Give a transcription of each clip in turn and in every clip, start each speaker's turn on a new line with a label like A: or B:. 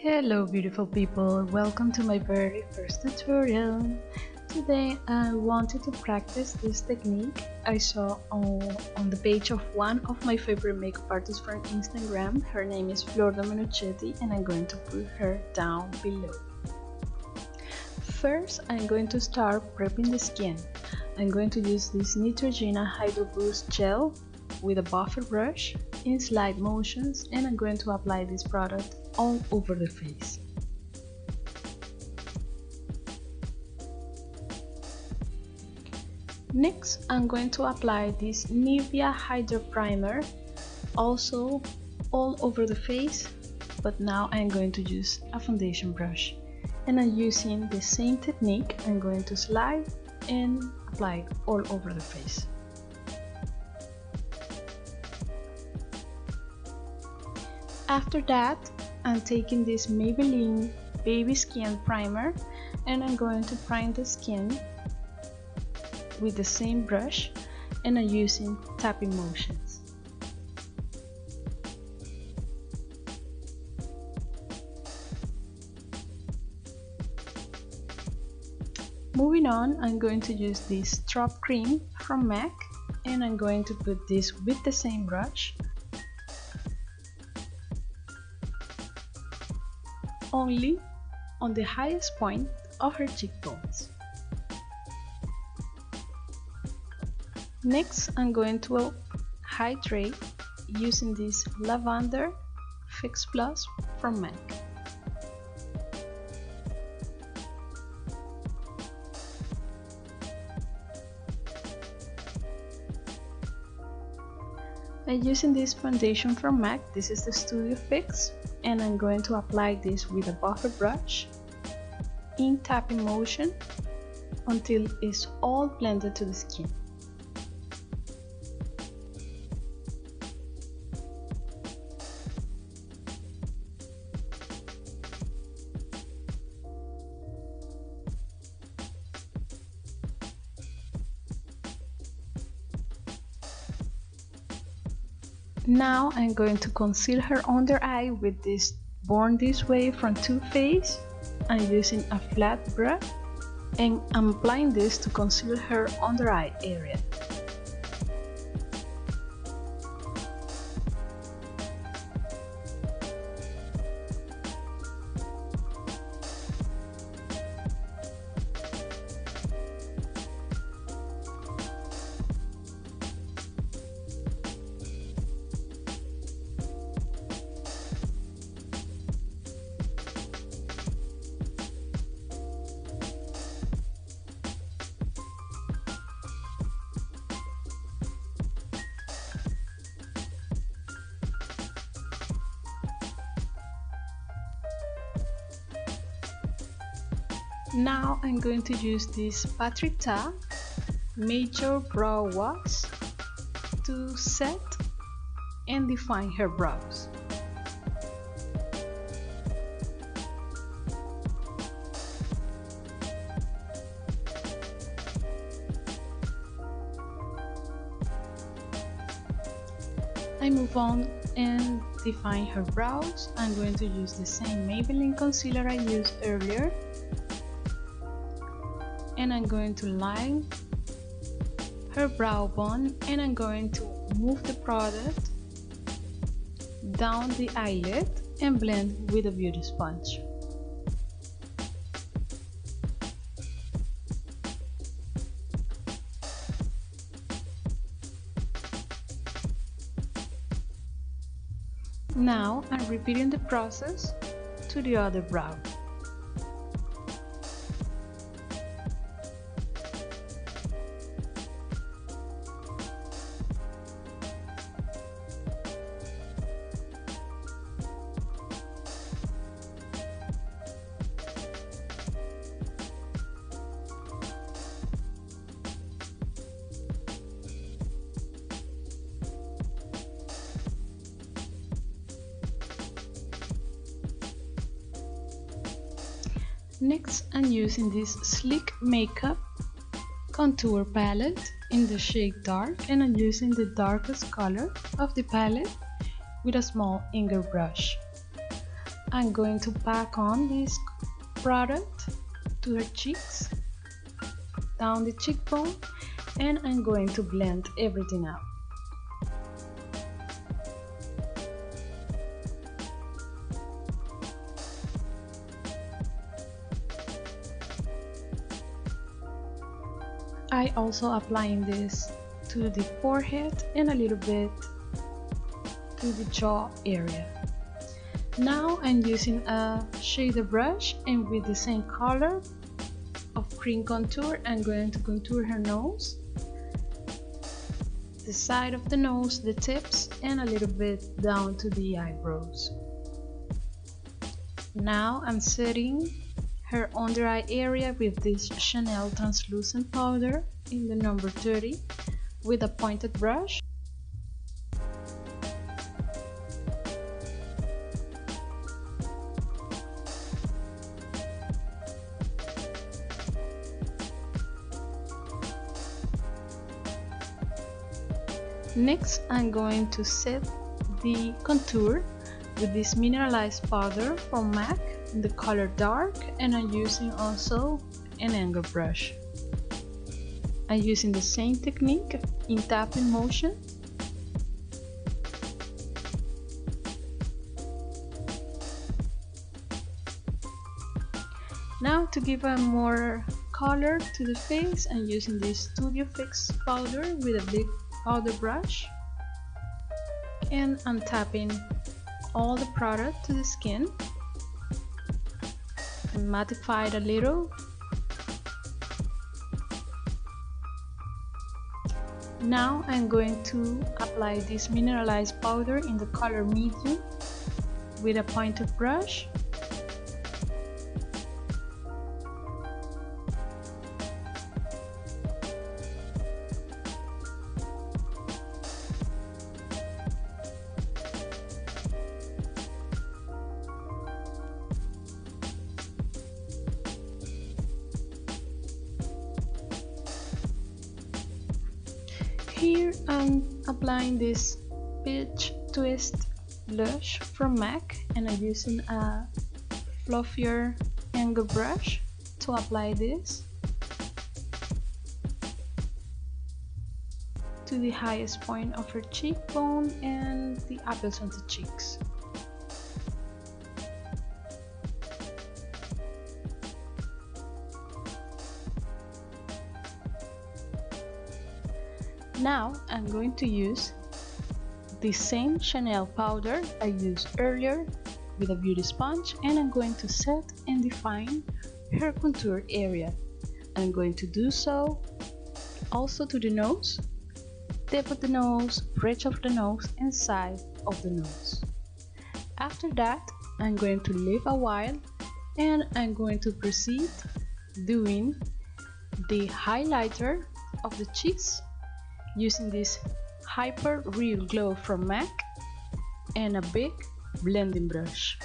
A: Hello beautiful people, welcome to my very first tutorial. Today I wanted to practice this technique I saw on the page of one of my favorite makeup artists from Instagram. Her name is and I'm going to put her down below. First I'm going to start prepping the skin. I'm going to use this Neutrogena Hydra Boost Gel with a buffer brush in slight motions, and I'm going to apply this product all over the face. Next, I'm going to apply this Nivea Hydra Primer also all over the face, but now I'm going to use a foundation brush, and I'm using the same technique. I'm going to slide and apply all over the face. After that, I'm taking this Maybelline Baby Skin Primer and I'm going to prime the skin with the same brush, and I'm using tapping motions. Moving on, I'm going to use this Strobe cream from MAC, and I'm going to put this with the same brush only on the highest point of her cheekbones. Next, I'm going to hydrate using this Lavender Fix Plus from MAC. I'm using this foundation from MAC. This is the Studio Fix, and I'm going to apply this with a buffer brush in tapping motion until it's all blended to the skin. Now I'm going to conceal her under eye with this Born This Way from Too Faced. I'm using a flat brush and I'm applying this to conceal her under eye area. Now I'm going to use this Patrick Ta Major Brow Wax to set and define her brows. I move on and define her brows. I'm going to use the same Maybelline concealer I used earlier, and I'm going to line her brow bone, and I'm going to move the product down the eyelid and blend with a beauty sponge. Now I'm repeating the process to the other brow. Next, I'm using this Sleek Makeup contour palette in the shade Dark, and I'm using the darkest color of the palette with a small finger brush. I'm going to pack on this product to her cheeks, down the cheekbone, and I'm going to blend everything out. I also applying this to the forehead and a little bit to the jaw area. Now I'm using a shader brush, and with the same color of cream contour, I'm going to contour her nose, the side of the nose, the tips, and a little bit down to the eyebrows. Now I'm setting her under eye area with this Chanel translucent powder in the number 30 with a pointed brush. Next, I'm going to set the contour with this Mineralize powder from MAC in the color dark, and I'm using also an angle brush. I'm using the same technique in tapping motion. Now, to give a more color to the face, I'm using this Studio Fix powder with a big powder brush, and I'm tapping all the product to the skin and mattify it a little. Now I'm going to apply this Mineralize powder in the color medium with a pointed brush. Here I'm applying this Beige Twist blush from MAC, and I'm using a fluffier angle brush to apply this to the highest point of her cheekbone and the apples on the cheeks. Now I'm going to use the same Chanel powder I used earlier with a beauty sponge, and I'm going to set and define her contour area. I'm going to do so also to the nose, tip of the nose, bridge of the nose, and side of the nose. After that, I'm going to leave a while, and I'm going to proceed doing the highlighter of the cheeks using this Hyper Real Glow from MAC and a big blending brush.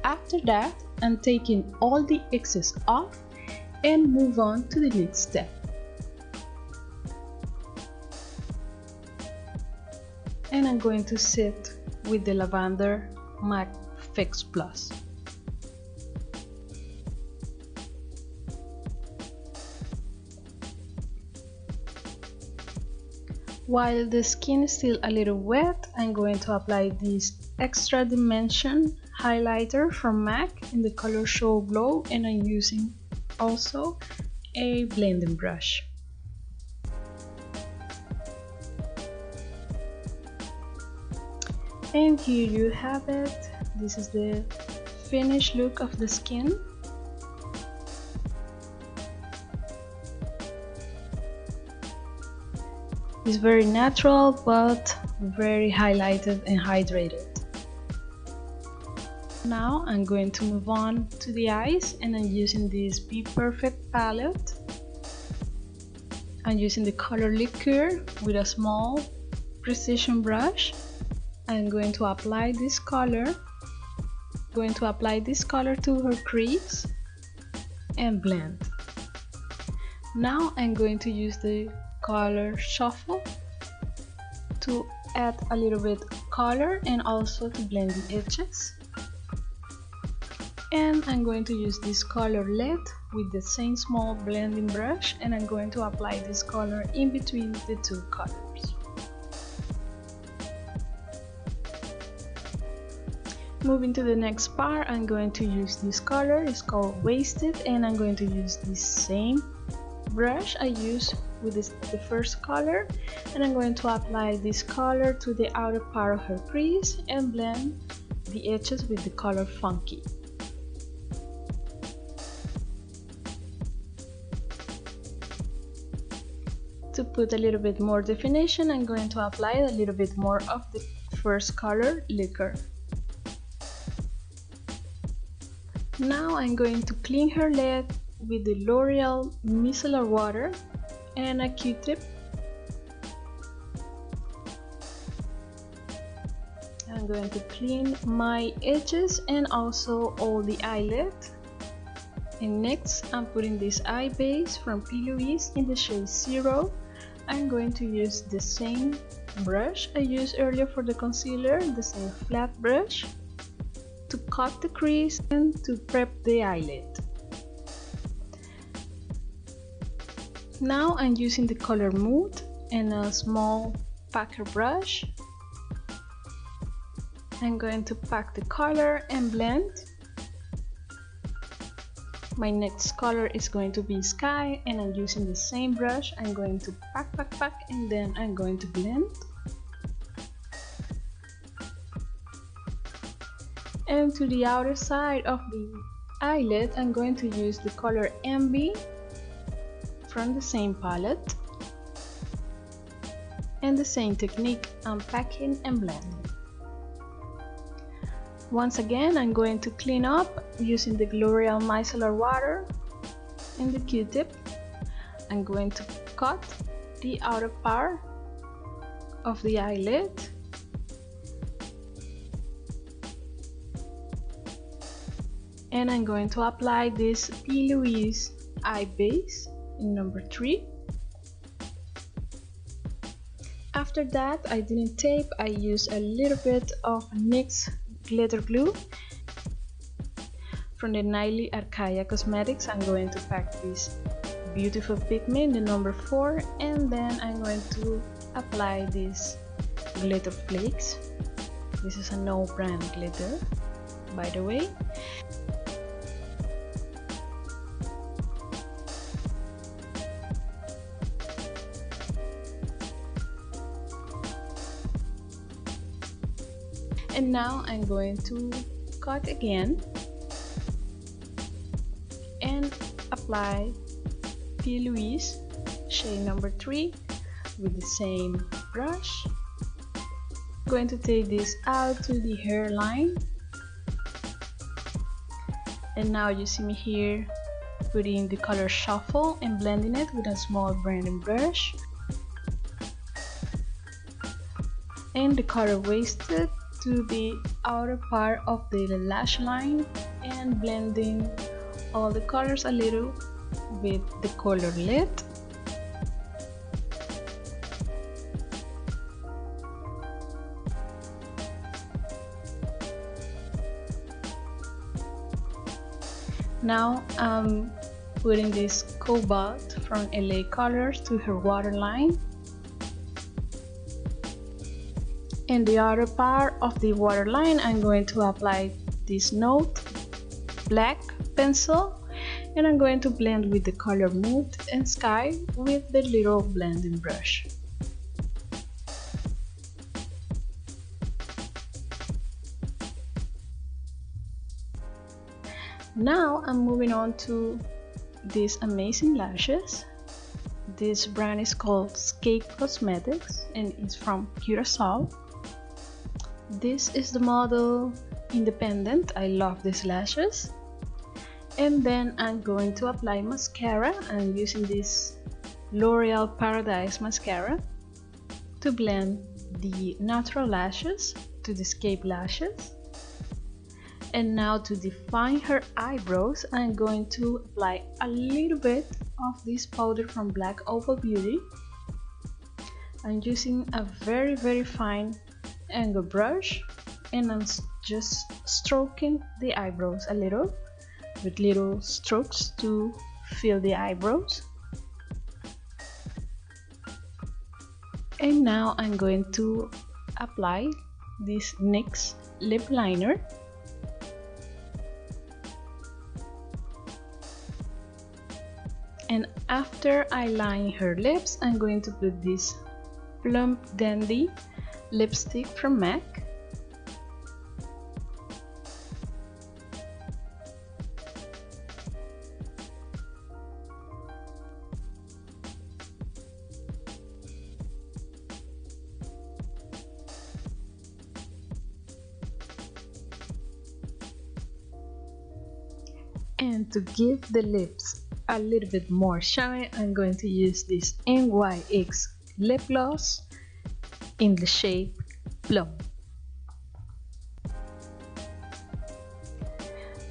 A: After that, I'm taking all the excess off and move on to the next step. And I'm going to sit with the Lavender MAC Fix Plus. While the skin is still a little wet, I'm going to apply this Extra Dimension highlighter from MAC in the color Show Glow, and I'm using also a blending brush. And here you have it. This is the finished look of the skin. It's very natural but very highlighted and hydrated. Now I'm going to move on to the eyes, and I'm using this Be Perfect palette. I'm using the color Liqueur with a small precision brush. I'm going to apply this color Going to apply this color to her crease and blend. Now I'm going to use the color shuffle to add a little bit color and also to blend the edges. And I'm going to use this color lead with the same small blending brush, and I'm going to apply this color in between the two colors. Moving to the next part, I'm going to use this color. It's called Wasted, and I'm going to use this same brush I used with the first color, and I'm going to apply this color to the outer part of her crease and blend the edges with the color Funky. To put a little bit more definition, I'm going to apply a little bit more of the first color, Liquor. Now I'm going to clean her lid with the L'Oreal micellar water and a Q-tip. I'm going to clean my edges and also all the eyelid. And next, I'm putting this eye base from P. Louise in the shade 0. I'm going to use the same brush I used earlier for the concealer, the same flat brush, to cut the crease and to prep the eyelid. Now I'm using the color Mood and a small packer brush. I'm going to pack the color and blend. My next color is going to be Sky, and I'm using the same brush. I'm going to pack, and then I'm going to blend. And to the outer side of the eyelid, I'm going to use the color Envy from the same palette. And the same technique, I'm packing and blending. Once again, I'm going to clean up using the L'Oreal micellar water and the Q-tip. I'm going to cut the outer part of the eyelid. And I'm going to apply this P. Louise eye base in number 3. After that, I didn't tape, I used a little bit of NYX glitter glue from the Nightly Archaea Cosmetics. I'm going to pack this beautiful pigment, the number 4, and then I'm going to apply these glitter flakes. This is a no brand glitter, by the way. And now I'm going to cut again and apply P. Louise shade number 3 with the same brush. I'm going to take this out to the hairline, and now you see me here putting the color Shuffle and blending it with a small blending brush, and the color Wasted to the outer part of the lash line, and blending all the colors a little with the color Lit. Now I'm putting this Cobalt from LA Colors to her waterline. In the outer part of the waterline, I'm going to apply this Note Black pencil, and I'm going to blend with the color Mood and Sky with the little blending brush. Now I'm moving on to these amazing lashes. This brand is called Scape Cosmetics and it's from Curacao. This is the model Independent. I love these lashes. And then I'm going to apply mascara. I'm using this L'Oreal Paradise mascara to blend the natural lashes to the Scape lashes. And now to define her eyebrows, I'm going to apply a little bit of this powder from Black Oval Beauty. I'm using a very fine angle brush, and I'm just stroking the eyebrows a little with little strokes to fill the eyebrows. And now I'm going to apply this NYX lip liner. And after I line her lips, I'm going to put this Plum Dandy lipstick from MAC. And to give the lips a little bit more shine, I'm going to use this NYX lip gloss in the shade Plum.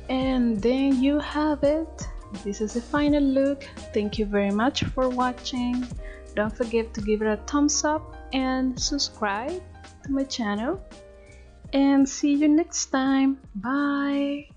A: And then you have it. This is the final look. Thank you very much for watching. Don't forget to give it a thumbs up and subscribe to my channel. And see you next time. Bye!